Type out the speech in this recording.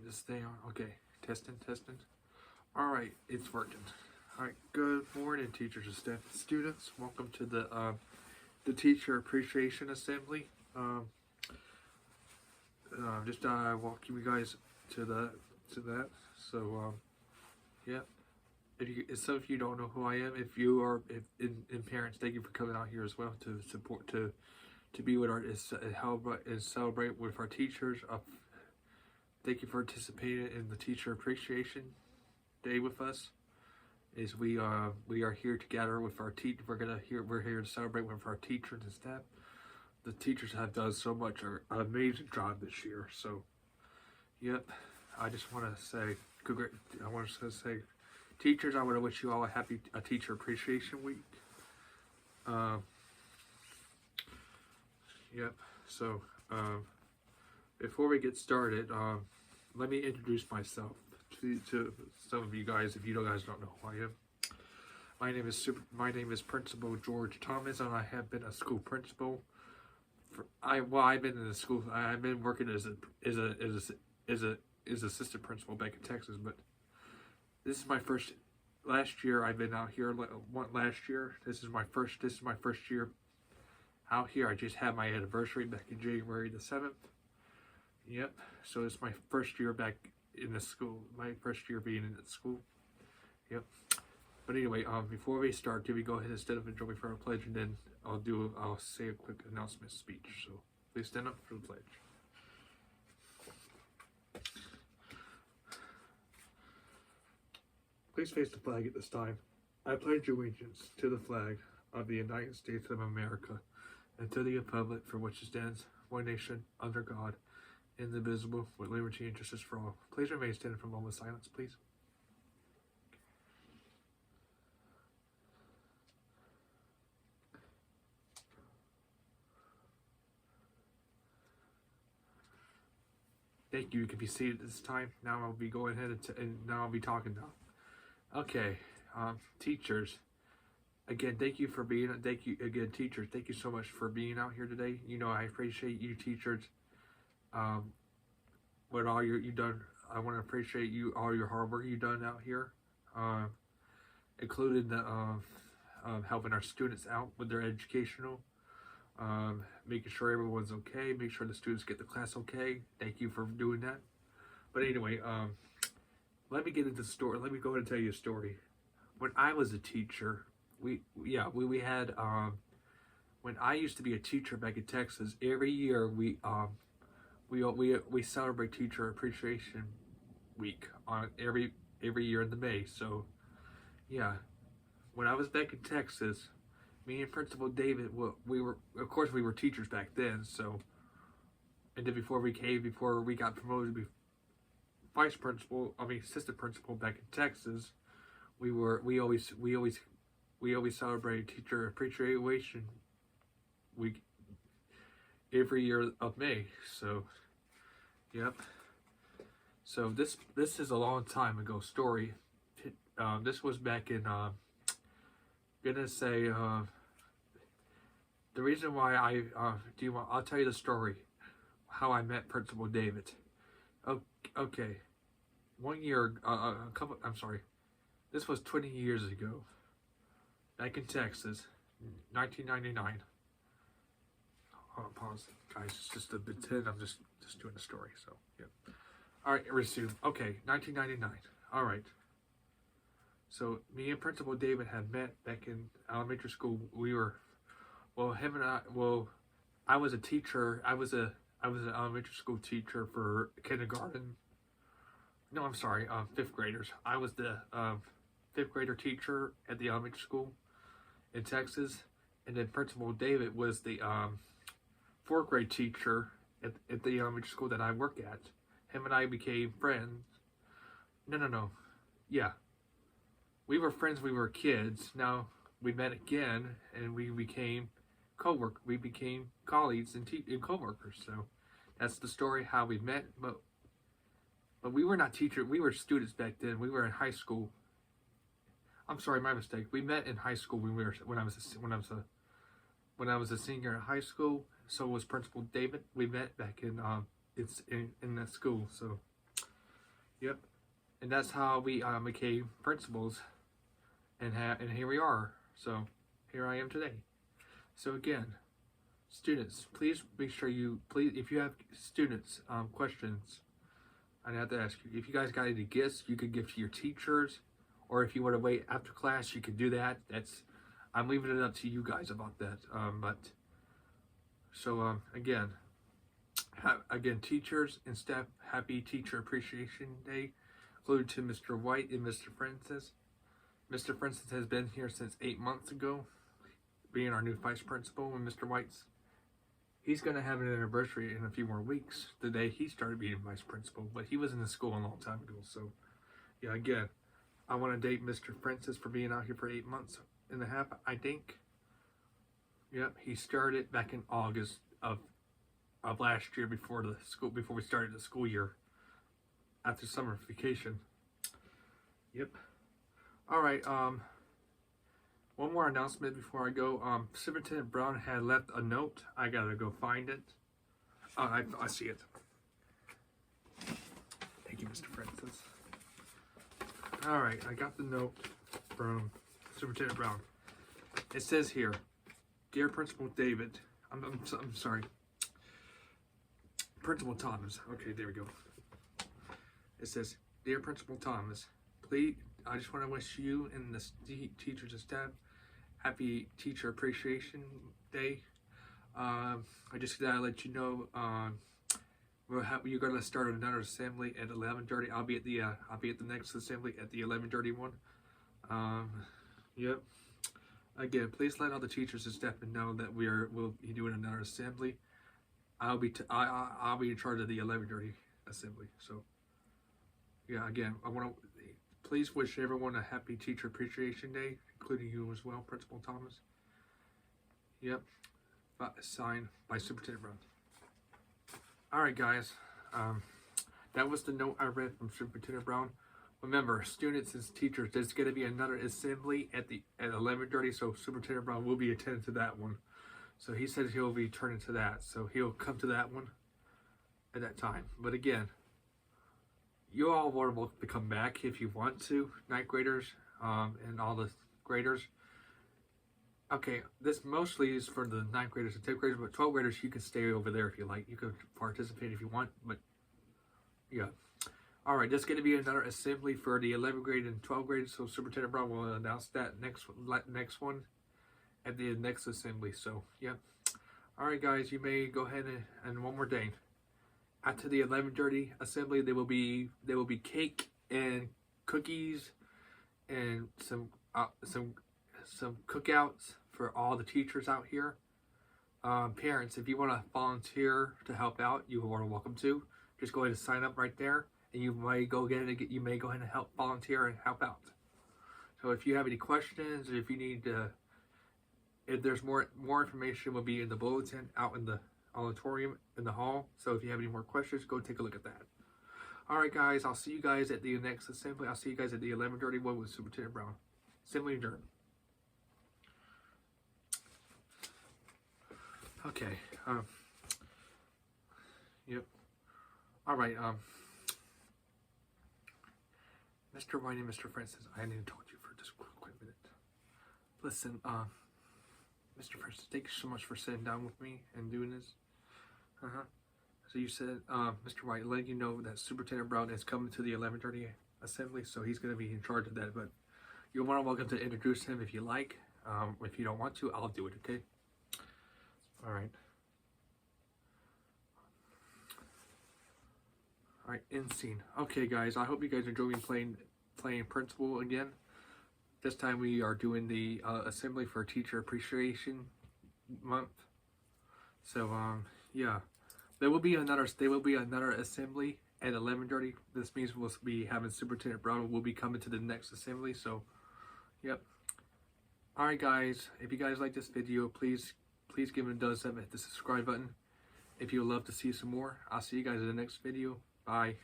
this thing on. Okay, testing. All right, it's working. All right, good morning, teachers and staff and students. Welcome to the Teacher Appreciation Assembly. Just walking you guys to that. So yeah. If some of you don't know who I am, if you are, in parents, thank you for coming out here as well to support to be with our and celebrate with our teachers. Thank you for participating in the Teacher Appreciation Day with us. We are here together with our we're here to celebrate with our teachers and staff. The teachers have done so much an amazing job this year. So, yep. I just want to say, teachers, I want to wish you all a happy Teacher Appreciation Week. Yep. So, before we get started, let me introduce myself to some of you guys, if you guys don't know who I am. My name is Principal George Thomas, and I have been a school principal. I've been in the school. I've been working as assistant principal back in Texas, but this is my first. Last year I've been out here. Last year, this is my first year out here. I just had my anniversary back in January the 7th. Yep. So it's my first year back in the school. My first year being in the school. Yep. But anyway, before we start, can we go ahead instead of join me for our pledge, and then I'll say a quick announcement speech. So please stand up for the pledge. Please face the flag at this time. I pledge allegiance to the flag of the United States of America and to the republic for which it stands, one nation, under God, indivisible, with liberty and justice for all. Please remain standing for a moment of silence, please. Thank you. You can be seated at this time. Now I'll be going ahead and now I'll be talking now. Okay, teachers. Again, thank you again, teachers. Thank you so much for being out here today. You know, I appreciate you, teachers. What all you done. I want to appreciate all your hard work you done out here, including the helping our students out with their educational, making sure everyone's okay, make sure the students get the class okay. Thank you for doing that. But anyway, let me get into the story. Let me go ahead and tell you a story. When I was a teacher, we had when I used to be a teacher back in Texas, every year we celebrate Teacher Appreciation Week on every year in the May. So yeah, when I was back in Texas, me and Principal David, we were teachers back then. So, and then before we got promoted to be assistant principal back in Texas, we always celebrated Teacher Appreciation Week every year of May. So, yep. So this is a long time ago story. This was back in the reason why I'll tell you the story how I met Principal David. Okay. One year, this was 20 years ago, back in Texas, 1999. Pause, guys. It's just a bit 10. I'm just doing the story. So, yeah. All right, resume. Okay, 1999. All right. So me and Principal David had met back in elementary school. I was a teacher. I was an elementary school teacher for kindergarten. No, I'm sorry, 5th graders. I was the 5th grader teacher at the elementary school in Texas, and then Principal David was the 4th grade teacher at the elementary school that I work at. Him and I became friends. No. Yeah. We were friends when we were kids. Now we met again, and we became we became colleagues and co-workers. So that's the story how we met. But we were not teachers. We were students back then. We were in high school. I'm sorry, my mistake. We met in high school when I was a senior in high school. So was Principal David. We met back in that school. So Yep. And that's how we became principals, and here we are. So here I am today. So again, students, please make sure if you have students questions, I have to ask you, if you guys got any gifts you could give to your teachers, or if you want to wait after class, you could do that. I'm leaving it up to you guys about that. Again, teachers and staff, happy Teacher Appreciation Day, included to Mr. White and Mr. Francis. Mr. Francis has been here since 8 months ago, being our new vice principal, and Mr. He's going to have an anniversary in a few more weeks, the day he started being vice principal, but he was in the school a long time ago. So, yeah, again, I want to date Mr. Francis for being out here for 8 months and a half, I think. Yep, he started back in August of last year, before we started the school year, after summer vacation. Yep. All right. One more announcement before I go. Superintendent Brown had left a note. I gotta go find it. I see it. Thank you, Mr. Francis. All right, I got the note from Superintendent Brown. It says here, "Dear Principal David," I'm sorry, Principal Thomas. Okay, there we go. It says, "Dear Principal Thomas, please, I just want to wish you and the teachers and staff happy Teacher Appreciation Day. I just gotta let you know, you're gonna start another assembly at 11:30. I'll be at the next assembly at the 11:30 one. Yep. Again, please let all the teachers and staff know that we'll be doing another assembly. I'll be in charge of the 11:30 assembly. So, yeah. Again, I want to please wish everyone a happy Teacher Appreciation Day, including you as well, Principal Thomas. Yep. Signed by Superintendent Brown. All right, guys. That was the note I read from Superintendent Brown. Remember, students and teachers, there's going to be another assembly at 11:30, so Superintendent Brown will be attending to that one. So he said he'll be turning to that, so he'll come to that one at that time. But again, you all are welcome to come back if you want to, ninth graders and all the graders. Okay, this mostly is for the ninth graders and 10th graders, but 12th graders, you can stay over there if you like. You can participate if you want, but yeah. All right, there's going to be another assembly for the 11th grade and 12th grade, so Superintendent Brown will announce that next one at the next assembly. So, yeah. All right, guys, you may go ahead and one more thing. After the 11:30 assembly, there will be cake and cookies and some cookouts for all the teachers out here. Parents, if you want to volunteer to help out, you are welcome to. Just go ahead and sign up right there, and you may go ahead and help volunteer and help out. So if you have any questions, or if you need to, if there's more information, will be in the bulletin out in the auditorium in the hall. So if you have any more questions, go take a look at that. All right, guys, I'll see you guys at the next assembly. I'll see you guys at the 11:30 one with Superintendent Brown. Assembly adjourned. Okay. Yep. All right. Mr. White and Mr. Francis, I hadn't even talked to you for just a quick minute. Listen, Mr. Francis, thank you so much for sitting down with me and doing this. So you said, Mr. White, letting you know that Superintendent Brown is coming to the 11:30 assembly, so he's going to be in charge of that. But you're more than welcome to introduce him if you like. If you don't want to, I'll do it. Okay. All right. All right. End scene. Okay, guys. I hope you guys enjoy me playing principal again. This time we are doing the assembly for Teacher Appreciation Month. So yeah, there will be another assembly at 11:30. This means we'll be having Superintendent Brown will be coming to the next assembly. So, yep. All right, guys. If you guys like this video, please give it a thumbs up, hit the subscribe button. If you would love to see some more, I'll see you guys in the next video. Bye.